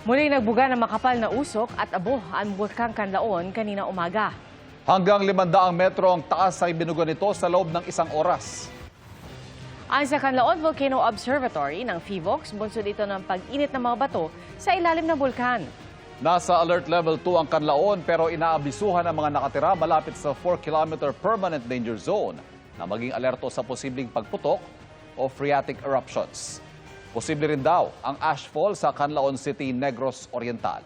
Muling nagbuga ng makapal na usok at abo ang Bulkang Kanlaon kanina umaga. Hanggang 500 metro ang taas ay binuga nito sa loob ng isang oras. Ayon sa Kanlaon Volcano Observatory ng PHIVOLCS, bunsod ito ng pag-init ng mga bato sa ilalim ng bulkan. Nasa alert level 2 ang Kanlaon pero inaabisuhan ang mga nakatira malapit sa 4-kilometer permanent danger zone na maging alerto sa posibleng pagputok o phreatic eruptions. Posible rin daw ang ashfall sa Canlaon City, Negros Oriental.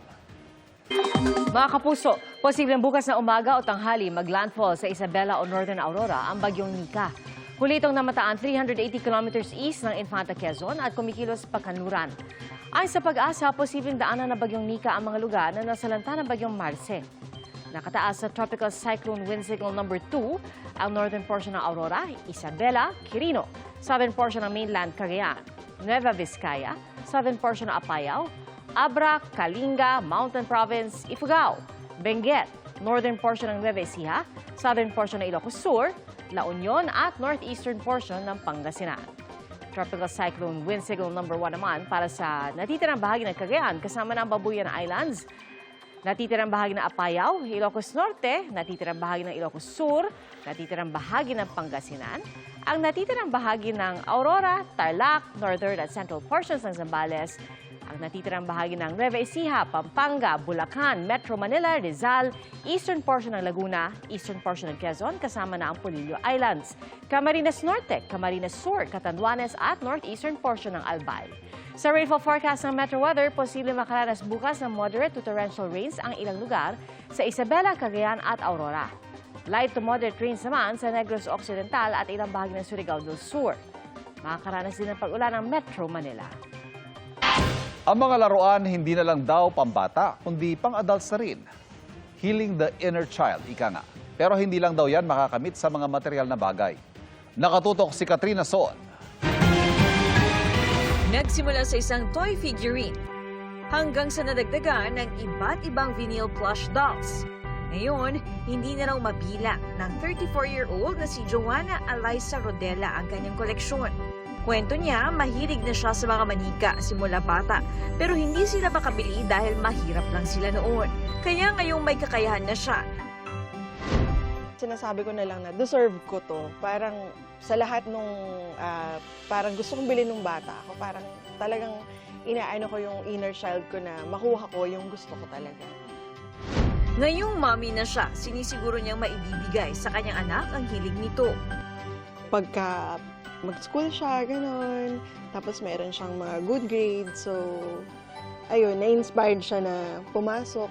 Mga kapuso, posibleng bukas na umaga o tanghali maglandfall sa Isabela o Northern Aurora ang bagyong Nika. Huli itong namataan 380 kilometers east ng Infanta Quezon at kumikilos pa Kanluran. Ayon sa Pag-asa, posibleng daanan ng bagyong Nika ang mga lugar na nasalanta ng bagyong Marce. Nakataas sa Tropical Cyclone Wind Signal number 2 ang northern portion ng Aurora, Isabela, Quirino, southern portion ng mainland Cagayan, Nueva Vizcaya, southern portion ng Apayao, Abra, Kalinga, Mountain Province, Ifugao, Benguet, northern portion ng Nueva Ecija, southern portion ng Ilocos Sur, La Union at northeastern portion ng Pangasinan. Tropical Cyclone Wind Signal number 1 naman para sa natitirang bahagi ng Cagayan kasama ng Babuyan Islands, natitirang bahagi ng Apayao, Ilocos Norte, natitirang bahagi ng Ilocos Sur, natitirang bahagi ng Pangasinan, ang natitirang bahagi ng Aurora, Tarlac, northern at central portions ng Zambales, ang natitirang bahagi ng Nueva Ecija, Pampanga, Bulacan, Metro Manila, Rizal, eastern portion ng Laguna, eastern portion ng Quezon, kasama na ang Polillo Islands, Camarines Norte, Camarines Sur, Catanduanes at northeastern portion ng Albay. Sa rainfall forecast ng Metro Weather, posible makaranas bukas ng moderate to torrential rains ang ilang lugar sa Isabela, Cagayan at Aurora. Light to moderate rains naman sa Negros Occidental at ilang bahagi ng Surigao del Sur. Makakaranas din ng pag-ulan ng Metro Manila. Ang mga laruan hindi na lang daw pambata, kundi pang-adults na rin. Healing the inner child, ika nga. Pero hindi lang daw yan makakamit sa mga material na bagay. Nakatutok si Katrina Son. Nagsimula sa isang toy figurine hanggang sa nadagdagan ng iba't ibang vinyl plush dolls. Ngayon, hindi na raw mabilang ng 34-year-old na si Joanna Eliza Rodela ang kanyang koleksyon. Kwento niya, mahilig na siya sa mga manika simula bata, pero hindi sila makabili dahil mahirap lang sila noon. Kaya ngayong may kakayahan na siya. Sinasabi ko na lang na deserve ko to. Parang sa lahat nung parang gusto kong bilhin nung bata ako, parang talagang inaano ko yung inner child ko na makuha ko yung gusto ko talaga. Ngayong mommy na siya, sinisiguro niyang maibibigay sa kanyang anak ang hilig nito. Pagka mag-school siya, gano'n, tapos meron siyang mga good grades, so ayun, na-inspired siya na pumasok.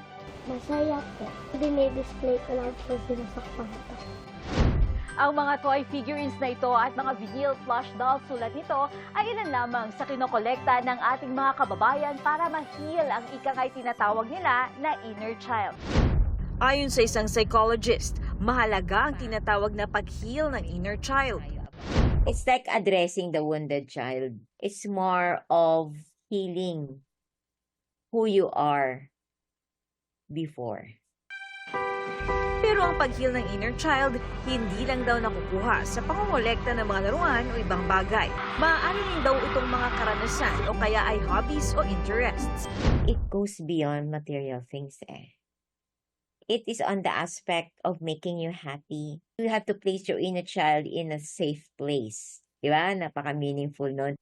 Masaya po. Dinidisplay ko lang po sinasakpan ko. Ang mga toy figurines na ito at mga vinyl plush dolls tulad nito ay ilan lamang sa kinokolekta ng ating mga kababayan para ma-heal ang ikangay tinatawag nila na inner child. Ayon sa isang psychologist, mahalaga ang tinatawag na pag-heal ng inner child. It's like addressing the wounded child. It's more of healing who you are before. Pero ang pag-heal ng inner child, hindi lang daw nakukuha sa pangongolekta ng mga laruan o ibang bagay. Maaari rin daw itong mga karanasan o kaya ay hobbies o interests. It goes beyond material things eh. It is on the aspect of making you happy. You have to place your inner child in a safe place. Diba? Napaka-meaningful nun.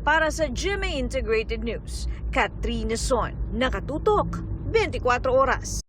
Para sa GMA Integrated News, Katrina Son, nakatutok, 24 oras.